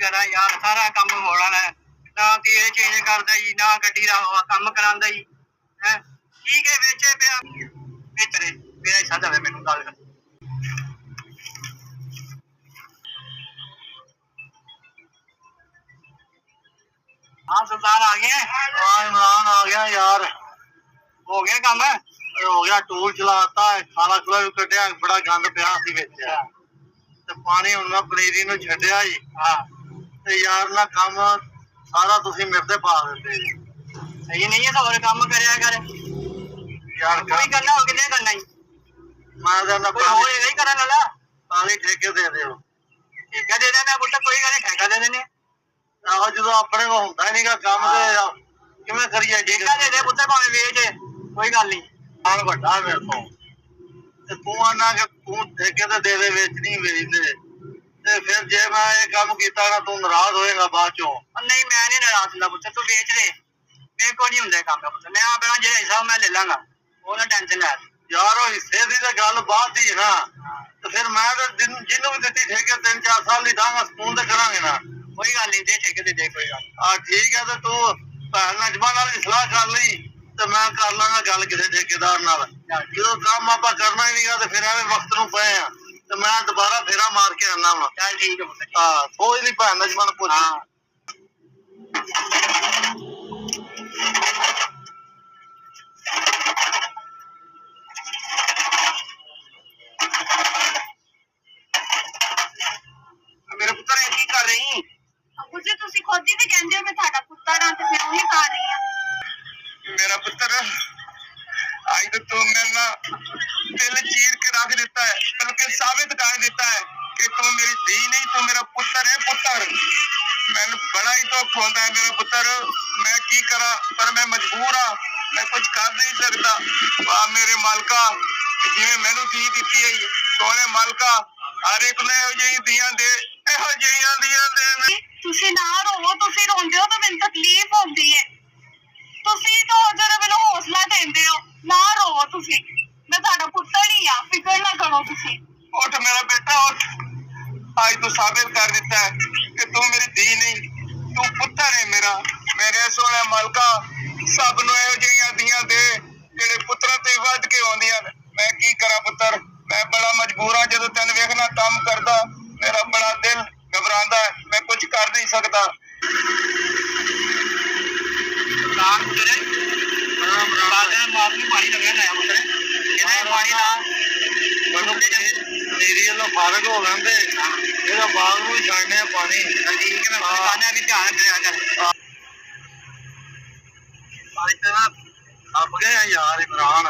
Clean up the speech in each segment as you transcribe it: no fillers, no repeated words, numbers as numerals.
करा यार, सारा काम होना है ना, तेल चेंज करता जी ना, गड्डी का काम करांदा जी है। ठीक है बेचे पे बेच रहे मेरा हिस्सा दे मैनू गल कर। हाँ सुल्तान आ गया। हाँ इमरान आ गया यार। हो गया काम? हो गया, टूल चलाता है, खाला खुला भी कटिया, बड़ा गंद पिया सी विच ते पानी हुण मैं पनीरी नूं छड्डिया जी। हाँ ते यार ना काम सारा तुसीं मेरे ते पा दिंदे जी। सही नहीं है तो और काम करया कर यार कोई करना हो कितने करना ही मैं कहना कोई और नहीं करने वाला। पानी ठेके दे दिओ। ठेका दे देना पुत्र, कोई गल ठेका दे देने। आहो जो अपने को हुंदा नहीं गा काम ते किवें करिए जी। ठेका दे दे पुत्र, भावें वेच कोई गल नहीं। माल वड्डा मेरे तो ते तू आना कि तू ठेके ते दे दे, वेचनी वेच दे। ते फिर जे मैं ये काम कीता ना तू नाराज होएगा बाद चों। नहीं मैं नहीं नाराज हुंदा पुत्र, तू बेच दे, मेरे को नहीं हुंदा काम का पुत्र। मैं अपना जेड़ा हिस्सा मैं ले लांगा, वो ना टेंशन ले यार वो हिस्से दी ते गल बात दी है ना। तो फिर मैं तो जिन्नू भी दित्ती ठेके 3-4 साल दी दांगा सकून ते करांगे ना। कोई गल नहीं, दे ठेके दे कोई गल। ठीक है तो तू भैन नजमा नाल भी सलाह कर लई ते मैं कर लांगा गल किसी ठेकेदार नाल। जो काम आपां करना ही नहीं गा ते फिर एवें वक्त नूं पए आ ते मैं दोबारा फेरा मार के आना वा। चल ठीक है पुत्र। हाँ सोच ली भैन नजमा नूं पुछ। मेरे पुत्र है की कर रही? मुझे तुसी खुद ही तो कहंदे हो मैं ਤੁਹਾਡਾ ਪੁੱਤਰ ਹਾਂ ਤੇ ਫਿਰ ਉਹੀ ਕਰ ਰਹੀ ਹਾਂ। मेरा पुत्र आज तो तू मेरे ना दिल चीर के रख देता है, बल्कि साबित कर देता है कि तू मेरी धी नहीं, तू मेरा पुत्र है। पुत्र मैंने बड़ा ही दुख होता है मेरा पुत्र, मैं की करा पर मैं मजबूर हाँ, मैं कुछ कर नहीं सकता। वाह मेरे मालका, जिवें मैनू धी दित्ती है सोने मालका, हर एक ने धियां दे, ਇਹੋ ਜਿਹੀਆਂ ਦੀਆਂ ਦੇ। ਤੁਸੀਂ ਨਾ ਰੋਵੋ, ਤੁਸੀਂ ਰੋਂਦੇ ਹੋ ਤਾਂ ਮੈਨੂੰ ਤਕਲੀਫ ਹੁੰਦੀ ਹੈ। ਤੁਸੀਂ ਤਾਂ ਜਦੋਂ ਮੈਨੂੰ ਹੌਸਲਾ ਦਿੰਦੇ ਹੋ, ਨਾ ਰੋਵੋ ਤੁਸੀਂ, ਮੈਂ ਤੁਹਾਡਾ ਪੁੱਤਰ ਹੀ ਆ, ਫਿਕਰ ਨਾ ਕਰੋ ਤੁਸੀਂ। उठ मेरा बेटा उठ, आज तू साबित कर देता है कि तू मेरी धी नहीं, तू पुत्र है मेरा। मेरे सोने मालका सब नूं इहो जिहियां धीआं दे ਜਿਹੜੇ ਪੁੱਤਰਾਂ ਤੇ ਵੱਧ ਕੇ ਆਉਂਦੀਆਂ ਨੇ। मैं की करा पुत्र, मैं बड़ा मजबूर हाँ। ਜਦੋਂ ਤੈਨੂੰ ਵੇਖਣਾ ਕੰਮ ਕਰਦਾ मेरा बड़ा दिल घबरांदा है, मैं कुछ कर नहीं सकता। पानी लगे लाया पुत्र, पानी ला मेरी वालों फारग हो लेंदे ਇਹਦਾ ਬਾਗ ਨੂੰ ਛੱਡਨੇ ਆ ਪਾਣੀ। ठीक है मैं खाने भी ध्यान रखा कर। ਅੱਜ ਤੇ ਨਾ ਥੱਪ ਗਏ ਆ ਯਾਰ ਇਮਰਾਨ।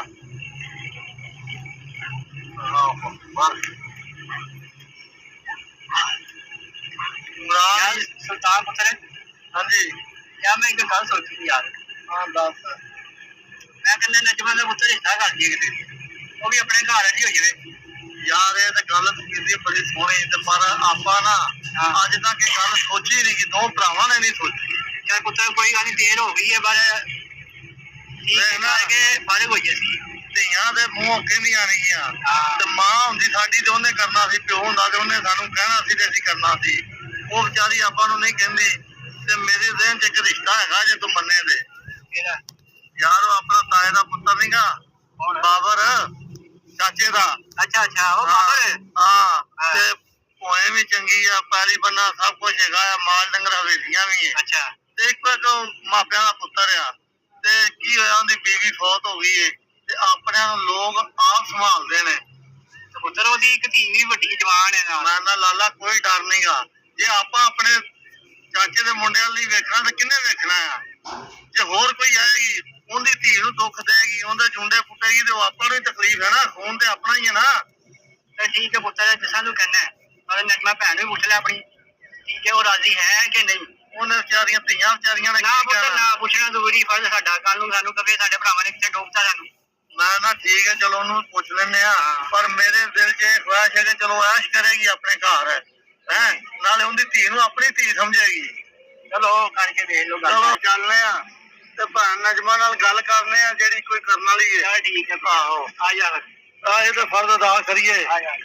यार सुल्तान पुत्र, हाँ जी यार मैं एक गल सोची थी यार। हाँ दस। मैं कहना नजमा का पुत्र हिस्सा कर दिए किते, वो भी अपने घर ही हो जाए। यार ये तो गल तू की बड़ी सोहनी ते पर आपा ना अज तक ये गल सोची नहीं कि दो भरावां ने नहीं सोची। यार पुत्र कोई गल नहीं, देर हो गई है पर फारिग हो जाए। ਧੀਆਂ ਦੇ ਮੂੰਹੋਂ ਕਹਿੰਦੀਆਂ ਨਹੀਂਆਂ ਤੇ ਮਾਂ ਹੁੰਦੀ ਸਾਡੀ ਤੇ ਉਹਨੇ ਕਰਨਾ ਸੀ, ਪਿਓ ਹੁੰਦਾ ਤੇ ਉਹਨੇ ਸਾਨੂੰ ਕਹਿਣਾ ਸੀ ਤੇ ਅਸੀਂ ਕਰਨਾ ਸੀ। ਉਹ ਵਿਚਾਰੀ ਆਪਾਂ ਨੂੰ ਨਹੀਂ ਕਹਿੰਦੀ। ਤੇ ਮੇਰੇ ਦਿਨ ਚ ਇੱਕ ਰਿਸ਼ਤਾ ਹੈਗਾ ਜੇ ਤੂੰ ਮੰਨੇ ਤੇ ਯਾਰ ਉਹ ਆਪਣਾ ਤਾਏ ਦਾ ਪੁੱਤਰ ਨਹੀਂਗਾ, ਬਾਬਰ ਚਾਚੇ ਦਾ। अच्छा अच्छा वो बाबर। ਹਾਂ ਤੇ ਭੋਏ ਵੀ ਚੰਗੀ ਆ, ਪੈਲੀ ਬੰਨਾ ਸਭ ਕੁਝ ਹੈਗਾ ਆ, ਮਾਲ ਡੰਗਰ ਹਵੇਲੀਆਂ ਵੀ ਹੈ। अच्छा ਤੇ ਇੱਕ ਮਾਪਿਆਂ ਦਾ ਪੁੱਤਰ ਆ ਤੇ ਕੀ ਹੋਇਆ ਉਹਦੀ ਬੀਵੀ ਫੌਤ ਹੋ ਗਈ ਏ ਤੇ ਆਪਣਿਆਂ ਨੂੰ ਲੋਕ ਆਪ ਸੰਭਾਲਦੇ ਨੇ। ਪੁੱਤਰ ਉਹਦੀ ਇੱਕ ਧੀ ਵੀ ਵੱਡੀ ਜਵਾਨ ਹੈ ਨਾਲ। ਮੈਂ ਨਾ ਲਾਲਾ ਕੋਈ ਡਰ ਨਹੀਂਗਾ। ਜੇ ਆਪਾਂ ਆਪਣੇ ਚਾਚੇ ਦੇ ਮੁੰਡਿਆਂ ਲਈ ਵੇਖਣਾ ਤਾਂ ਕਿੰਨੇ ਵੇਖਣਾ ਆ। ਜੇ ਹੋਰ ਕੋਈ ਆਏਗੀ ਉਹਦੀ ਧੀ ਨੂੰ ਦੁੱਖ ਦੇਗੀ, ਉਹਦੇ ਜੁੰਡੇ ਪੁੱਟੇਗੀ ਤੇ ਉਹ ਆਪਾਂ ਨੂੰ ਹੀ ਤਕਲੀਫ ਹੈ ਨਾ, ਖੂਨ ਤੇ ਆਪਣਾ ਹੀ ਹੈ ਨਾ। ਤੇ ਠੀਕ ਹੈ ਪੁੱਤਰ, ਜਿਸ ਨੂੰ ਕਹਿੰਦਾ ਪਰ ਨਜਮਾ ਭੈਣ ਨੂੰ ਪੁੱਛ ਲੈ ਆਪਣੀ, ਠੀਕ ਹੈ ਉਹ ਰਾਜ਼ੀ ਹੈ ਕਿ ਨਹੀਂ। ਉਹਨੇ ਵਿਚਾਰੀਆਂ ਧੀਆਂ ਵਿਚਾਰੀਆਂ ਨੇ ਨਾ ਪੁੱਤਰ ਨਾ ਪੁੱਛਣਾ ਜ਼ਰੂਰੀ ਫਰਜ਼ ਸਾਡਾ, ਕੱਲ ਨੂੰ ਸਾਨੂੰ ਕਵੇ ਸਾਡੇ ਭਰਾਵਾਂ ਨੇ ਕਿੱਥੇ ਡੋਬਤਾ ਸਾਨੂੰ। ਮੈਂ ਨਾ ਠੀਕ ਹੈ ਚਲੋ ਉਹਨੂੰ ਪੁੱਛ ਲੈਂਦੇ ਆ, ਪਰ ਮੇਰੇ ਦਿਲ 'ਚ ਇਹ ਖੁਆਇਸ਼ ਹੈ ਕਿ ਚਲੋ ਐਸ਼ ਕਰੇਗੀ ਆਪਣੇ ਘਰ ਹੈ, ਨਾਲੇ ਉਹਦੀ ਧੀ ਨੂੰ ਆਪਣੀ ਧੀ ਸਮਝੇਗੀ। ਚਲੋ ਕਰਕੇ ਦੇਖ ਲਓ ਗੱਲ। ਚਲੋ ਚੱਲਦੇ ਆ ਤੇ ਭੈਣ ਨਜਮਾ ਨਾਲ ਗੱਲ ਕਰਨੇ ਆ ਜਿਹੜੀ ਕੋਈ ਕਰਨ ਵਾਲੀ ਹੈ। ਚਲ ਠੀਕ ਹੈ, ਆਹੋ ਆ ਜਾ ਆ ਇਹ ਤਾਂ ਫਰਜ਼ ਅਦਾ ਕਰੀਏ। ਆ ਜਾ।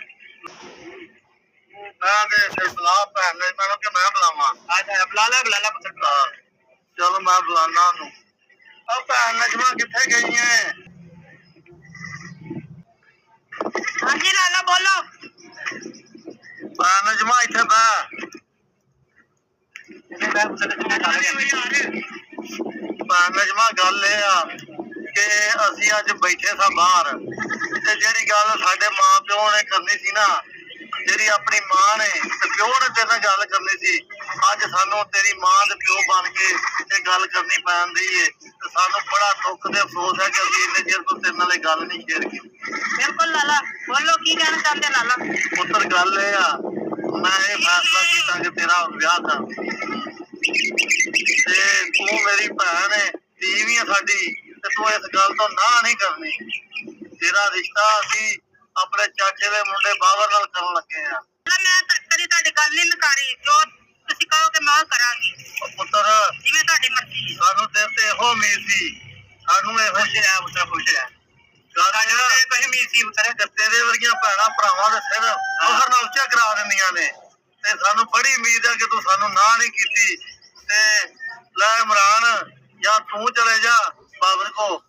ਮੈਂ ਤੇ ਫਿਰ ਬੁਲਾ ਭੈਣ ਨੇ ਮੈਨੂੰ ਕਿ ਮੈਂ ਬੁਲਾਵਾਂ। ਬੁਲਾ ਲੈ ਪੁੱਤਰ। ਹਾਂ, ਚਲੋ ਮੈਂ ਬੁਲਾਣਾ ਉਹਨੂੰ। ਉਹ ਭੈਣ ਨਜਮਾ ਕਿੱਥੇ ਗਈ ਹੈ? ਹਾਂਜੀ ਲਾਲਾ ਬੋਲੋ। ਭੈਣ ਨਜਮਾ ਇੱਥੇ ਬਹਿ। ਭੈਣ ਨਜਮਾ ਗੱਲ ਇਹ ਆ ਕਿ ਅਸੀਂ ਅੱਜ ਬੈਠੇ ਸਾਂ ਬਾਹਰ ਤੇ ਜਿਹੜੀ ਗੱਲ ਸਾਡੇ ਮਾਂ ਪਿਓ ਨੇ ਕਰਨੀ ਸੀ ਨਾ, ਜਿਹੜੀ ਆਪਣੀ ਮਾਂ ਨੇ ਤੇ ਪਿਓ ਨੇ ਤੇਰੇ ਨਾਲ ਗੱਲ ਕਰਨੀ ਸੀ, ਅੱਜ ਸਾਨੂੰ ਤੇਰੀ ਮਾਂ ਦੇ ਪਿਓ ਬਣ ਕੇ ਇਹ ਗੱਲ ਕਰਨੀ ਪੈਂਦੀ ਏ ਤੇ ਸਾਨੂੰ ਬੜਾ ਦੁੱਖ ਤੇ ਅਫਸੋਸ ਹੈ ਕਿ ਅਸੀਂ ਇੰਨੇ ਚਿਰ ਤੋਂ ਤੇਰੇ ਨਾਲ ਇਹ ਗੱਲ ਨਹੀਂ ਸ਼ੇਅਰ ਕੀਤੀ। ਬਿਲਕੁਲ ਲਾਲਾ ਬੋਲੋ ਕੀ ਕਹਿਣਾ ਚਾਹੁੰਦੇ ਲਾਲਾ। ਪੁੱਤਰ ਗੱਲ ਇਹ ਆ, ਮੈਂ ਇਹ ਫੈਸਲਾ ਕੀਤਾ ਕਿ ਤੇਰਾ ਵਿਆਹ ਕਰ ਤੇ ਤੂੰ ਮੇਰੀ ਭੈਣ ਹੈ, ਧੀ ਵੀ ਹੈ ਸਾਡੀ, ਤੇ ਤੂੰ ਇਸ ਗੱਲ ਤੋਂ ਨਾ ਨਹੀਂ ਕਰਨੀ। ਤੇਰਾ ਰਿਸ਼ਤਾ ਅਸੀਂ ਆਪਣੇ ਚਾਚੇ ਦੇ ਮੁੰਡੇ ਬਾਬਰ ਨਾਲ ਕਰਨ ਲੱਗੇ ਆ। ਮੈਂ ਕਦੀ ਤੁਹਾਡੀ ਗੱਲ ਨਹੀਂ ਨਕਾਰੀ, ਜੋ ਤੁਸੀਂ ਕਹੋਗੇ ਮੈਂ ਉਹ ਕਰਾਂਗੀ। ਉਹ ਪੁੱਤਰ ਜਿਵੇਂ ਤੁਹਾਡੀ ਮਰਜ਼ੀ। ਸਾਨੂੰ ਤੇਰੇ ਤੇ ਇਹੋ ਉਮੀਦ ਸੀ, ਸਾਨੂੰ ਇਹੋ ਖੁਸ਼ ਰਹਿ ਪੁੱਤਰ, ਖੁਸ਼ ਰਹਿ। ਕੋਈ ਉਮੀਦ ਸੀ ਪੁੱਤਰ ਕਿ ਤੇਰੇ ਵਰਗੀਆਂ ਭੈਣਾਂ ਭਰਾਵਾਂ ਦੇ ਸਿਰ ਉਹਰ ਨਾਲ ਉੱਚਾ ਕਰਾ ਦਿੰਦੀਆਂ ਨੇ, ਤੇ ਸਾਨੂੰ ਬੜੀ ਉਮੀਦ ਹੈ ਕਿ ਤੂੰ ਸਾਨੂੰ ਨਾ ਨਹੀਂ ਕੀਤੀ। ਤੇ ਲੈ ਇਮਰਾਨ, ਜਾਂ ਤੂੰ ਚਲੇ ਜਾ ਬਾਬਰ ਕੋ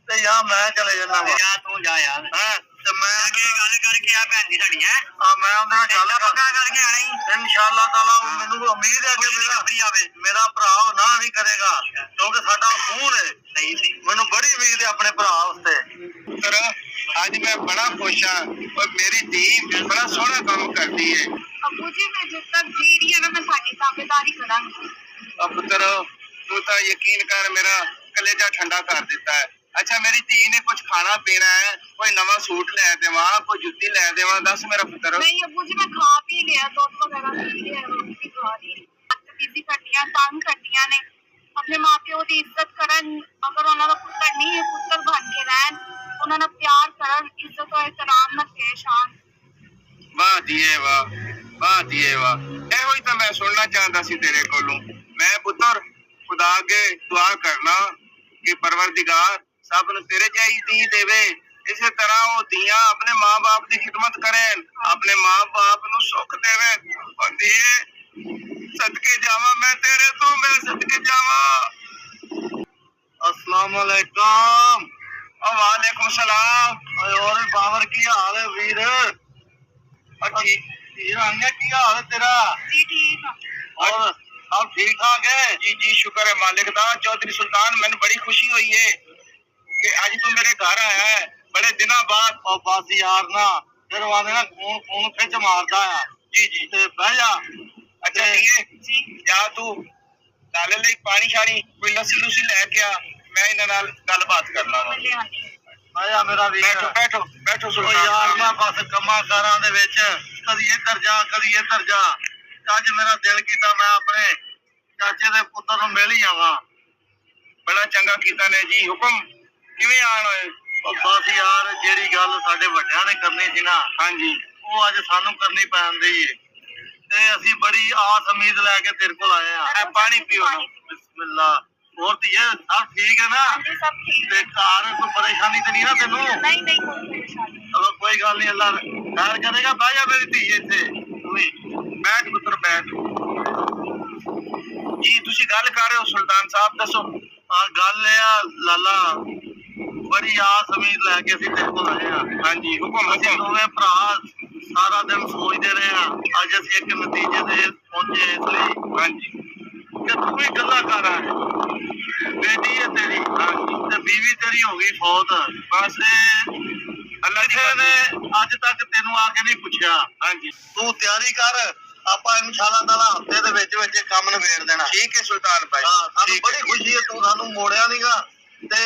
ਤੇ ਜਾਂ ਮੈਂ ਚਲੇ ਜਾਣਾ ਵਾ। ਜਾ ਤੂੰ ਜਾ ਯਾਰ। ਹੈਂ ਤੇ ਮੈਂ ਗੱਲ ਕਰਕੇ ਆ ਭੈਣ ਜੀ ਸਾਡੀ ਹੈ। ਮੈਂ ਉਹਦੇ ਨਾਲ ਗੱਲ ਪੱਕਾ ਕਰਕੇ ਆਣਾ ਹੀ। ਇਨਸ਼ਾਅੱਲਾ ਤਾਲਾ ਮੈਨੂੰ ਉਮੀਦ ਹੈ ਕਿ ਮੇਰਾ ਭਰਾ ਉਹ ਨਾ ਨਹੀਂ ਕਰੇਗਾ, ਕਿਉਂਕਿ ਸਾਡਾ ਖੂਨ ਹੈ। ਸਹੀ ਸੀ। ਮੈਨੂੰ ਬੜੀ ਉਮੀਦ ਹੈ ਆਪਣੇ ਭਰਾ ਉਸਤੇ। ਪੁੱਤਰ ਅੱਜ ਮੈਂ ਬੜਾ ਖੁਸ਼ ਹਾਂ, ਔਰ ਮੇਰੀ ਧੀ ਬੜਾ ਸੋਹਣਾ ਕੰਮ ਕਰਦੀ ਹੈ। ਅੱਬੂ ਜੀ ਮੈਂ ਜਿਸ ਤੱਕ ਜੀ ਰਹੀ ਹਾਂ ਨਾ, ਮੈਂ ਤੁਹਾਡੀ ਤਾਬੇਦਾਰੀ ਕਰਾਂਗੀ। ਪੁੱਤਰ ਤੂੰ ਤਾਂ ਯਕੀਨ ਕਰ, ਮੇਰਾ ਕਲੇਜਾ ਠੰਡਾ ਕਰ ਦਿੱਤਾ ਹੈ। ਅੱਛਾ ਮੇਰੀ ਧੀ ਨੇ ਕੁਝ ਖਾਣਾ ਪੀਣਾ ਹੈ, ਕੋਈ ਨਵਾਂ ਸੂਟ ਲੈ ਦੇਵਾਂ, ਕੋਈ ਜੁੱਤੀ ਲੈ ਦੇਵਾਂ, ਦੱਸ ਮੇਰਾ ਪੁੱਤਰ। ਨਹੀਂ ਅੱਬੂ ਜੀ ਮੈਂ ਖਾ ਪੀ ਲਿਆ, ਦੁੱਧ ਵਗੈਰਾ ਪੀ ਲਿਆ, ਰੋਟੀ ਖਾ ਲਈ। ਬੀਬੀ ਕੱਟੀਆਂ ਤੰਗ ਕੱਟੀਆਂ ਨੇ, ਆਪਣੇ ਮਾਂ ਪਿਓ ਦੀ ਇੱਜ਼ਤ ਕਰਨ, ਅਗਰ ਉਹਨਾਂ ਦਾ ਪੁੱਤਰ ਨਹੀਂ ਹੈ ਪੁੱਤਰ ਬਣ ਕੇ ਰਹਿਣ, ਉਹਨਾਂ ਨਾਲ ਪਿਆਰ ਕਰਨ, ਇੱਜ਼ਤ ਔਰ ਇhtਰਾਮ ਨਾਲ ਪੇਸ਼ ਆਣ। ਵਾਹ ਧੀਏ ਵਾਹ, ਵਾਹ ਧੀਏ ਵਾਹ, ਇਹੋ ਹੀ ਤਾਂ ਮੈਂ ਸੁਣਨਾ ਚਾਹੁੰਦਾ ਸੀ ਤੇਰੇ ਕੋਲੋਂ। ਮੈਂ ਪੁੱਤਰ ਖੁਦਾ ਅੱਗੇ ਦੁਆ ਕਰਨਾ ਕਿ ਪਰਵਰਦਿਗਾਰ ਸਭ ਨੂੰ ਤੇਰੇ ਜਿਹੀ ਧੀ ਦੇਵੇ। ਇਸੇ ਤਰ੍ਹਾਂ ਉਹ ਧੀਆਂ ਆਪਣੇ ਮਾਂ-ਬਾਪ ਦੀ ਖਿਦਮਤ ਕਰਨ, ਆਪਣੇ ਮਾਂ-ਬਾਪ ਨੂੰ ਸੁੱਖ ਦੇਵੇ। ਔਰ ਧੀਏ ਸਦਕੇ ਜਾਵਾਂ ਮੈਂ ਤੇਰੇ ਤੋਂ, ਮੈਂ ਸਦਕੇ ਜਾਵਾਂ। अस्सलाम वालेकुम। वालेकुम सलाम। और बाबर की हाल है वीर? की हाल है तेरा? ਜੀ ਠੀਕ ਆ। और सब ठीक ठाक है? जी जी शुक्र है मालिक दा। चौधरी सुल्तान मैंने बड़ी खुशी हुई है कि आज तू मेरे घर आया है बड़े दिनों बाद। और बस यार ना फिर वाले ना खून खून खिच मारदा है। जी जी ते बह जा। अच्छा ठीक है ਜੀ जा तू नाले ਲਈ पानी शानी कोई लस्सी लुस्सी लेके आ, मैं इन्हां नाल गलबात करना वा। ਬੱਲੇ ਹਾਂਜੀ। बह जा मेरा वीर। बैठो बैठो बैठो ओ सुल्तान यार साहब। ना बस कमां कारां दे विच कदी इधर जा कदी इधर जा। अज मेरा दिल कीता मैं अपने चाचे दे पुत्तर नूं मिल ही आवां। बड़ा चंगा कीता ने जी। हुक्म किवें आण होए? ਉਹ ਬਸ ਯਾਰ ਜਿਹੜੀ ਗੱਲ ਸਾਡੇ ਵੱਡਿਆਂ ਨੇ ਕਰਨੀ ਸੀ ਨਾ, ਹਾਂਜੀ ਉਹ ਅੱਜ ਸਾਨੂੰ ਕਰਨੀ ਪੈਂਦੀ ਏ ਤੇ ਅਸੀਂ ਬੜੀ ਆਸ ਉਮੀਦ ਲੈ ਕੇ ਤੇਰੇ ਕੋਲ ਆਏ ਆ। ਇਹ ਪਾਣੀ ਪੀਓ ਨਾ। ਬਿਸਮਿਲ੍ਲਾ। ਹੋਰ ਧੀਏ ਸਭ ਠੀਕ ਹੈ ਨਾ? ਹਾਂਜੀ ਸਭ ਠੀਕ ਤੇ ਹੈ। ਘਰ ਕੋਈ ਪਰੇਸ਼ਾਨੀ ਤੇ ਨਹੀਂ ਨਾ ਤੈਨੂੰ? ਨਹੀਂ ਨਹੀਂ ਕੋਈ ਪਰੇਸ਼ਾਨੀ ਨਹੀਂ। ਚਲੋ ਕੋਈ ਗੱਲ ਨਹੀਂ, ਅੱਲਾ ਖੈਰ ਕਰੇਗਾ। ਬਹਿ ਜਾ ਮੇਰੀ ਧੀ ਇੱਥੇ ਤੂੰ ਵੀ। बैठ पुत्र बैठ। जी तुसी गल कर रहे हो सुल्तान साहब, दसो। ਆ ਗੱਲ ਇਹ ਆ ਲਾਲਾ, ਬੜੀ ਆਸ ਉਮੀਦ ਲੈ ਕੇ ਅਸੀਂ ਤੇਰੇ ਕੋਲ ਆਏ ਆ। ਹਾਂਜੀ ਹੁਕਮ ਅਸੀਂ हुक्म। ਦੋਵੇਂ ਭਰਾ ਸਾਰਾ ਦਿਨ ਸੋਚਦੇ ਰਹੇ ਆ, ਅੱਜ ਅਸੀਂ ਇੱਕ ਨਤੀਜੇ ਤੇ ਪਹੁੰਚੇ ਇਸ ਲਈ ਹਾਂਜੀ ਕਿ ਤੂੰ ਵੀ ਗੱਲਾਂ ਕਰ ਆ। ਬੇਟੀ ਹੈ ਤੇਰੀ ਤੇ ਬੀਵੀ ਤੇਰੀ ਹੋ ਗਈ ਫੌਤ। ਬਸ अल्लाह दी ਕਿਸੇ ਨੇ ਅੱਜ ਤੱਕ ਤੈਨੂੰ ਆ ਕੇ ਨਹੀਂ ਪੁੱਛਿਆ। ਹਾਂਜੀ ਤੂੰ ਤਿਆਰੀ ਕਰ, ਆਪਾਂ ਇਨਸ਼ਾਅੱਲਾ ਤਾਲਾ ਹਫਤੇ ਦੇ ਵਿੱਚ ਵਿੱਚ ਇਹ ਕੰਮ ਨਿਬੇੜ ਦੇਣਾ। ठीक है सुल्तान भाई। ਹਾਂ, ਸਾਨੂੰ ठीक ਬੜੀ है। ਖੁਸ਼ੀ ਹੈ ਤੂੰ ਸਾਨੂੰ ਮੋੜਿਆ ਨਹੀਂਗਾ ਤੇ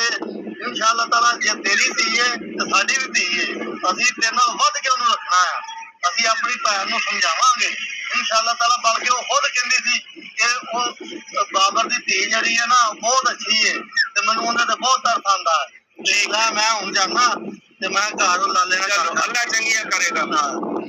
ਇਨਸ਼ਾਅੱਲਾ ਤਾਲਾ ਜੇ ਤੇਰੀ ਧੀ ਹੈ ਤੇ ਸਾਡੀ ਵੀ ਧੀ ਹੈ, ਅਸੀਂ ਤੇਰੇ ਨਾਲ ਵੱਧ ਕੇ ਉਹਨੂੰ ਰੱਖਣਾ ਆ। ਅਸੀਂ ਆਪਣੀ ਭੈਣ ਨੂੰ ਸਮਝਾਵਾਂਗੇ ਇਨਸ਼ਾਅੱਲਾ ਤਾਲਾ, ਬਲਕਿ ਉਹ ਖੁਦ ਕਹਿੰਦੀ ਸੀ ਕਿ ਉਹ ਬਾਬਰ ਦੀ ਧੀ ਜਿਹੜੀ ਹੈ ਨਾ ਬਹੁਤ ਅੱਛੀ ਹੈ ਤੇ ਮੈਨੂੰ ਉਹਦੇ ਤੇ ਬਹੁਤ ਤਰਸ ਆਉਂਦਾ ਹੈ। ਠੀਕ ਹੈ, ਮੈਂ ਹੁਣ ਜਾਣਾ ਤੇ ਮੈਂ ਘਰ ਲਾਲੇ ਨਾਲ चलो अल्लाह चंगिया करेगा। ਹਾਂ।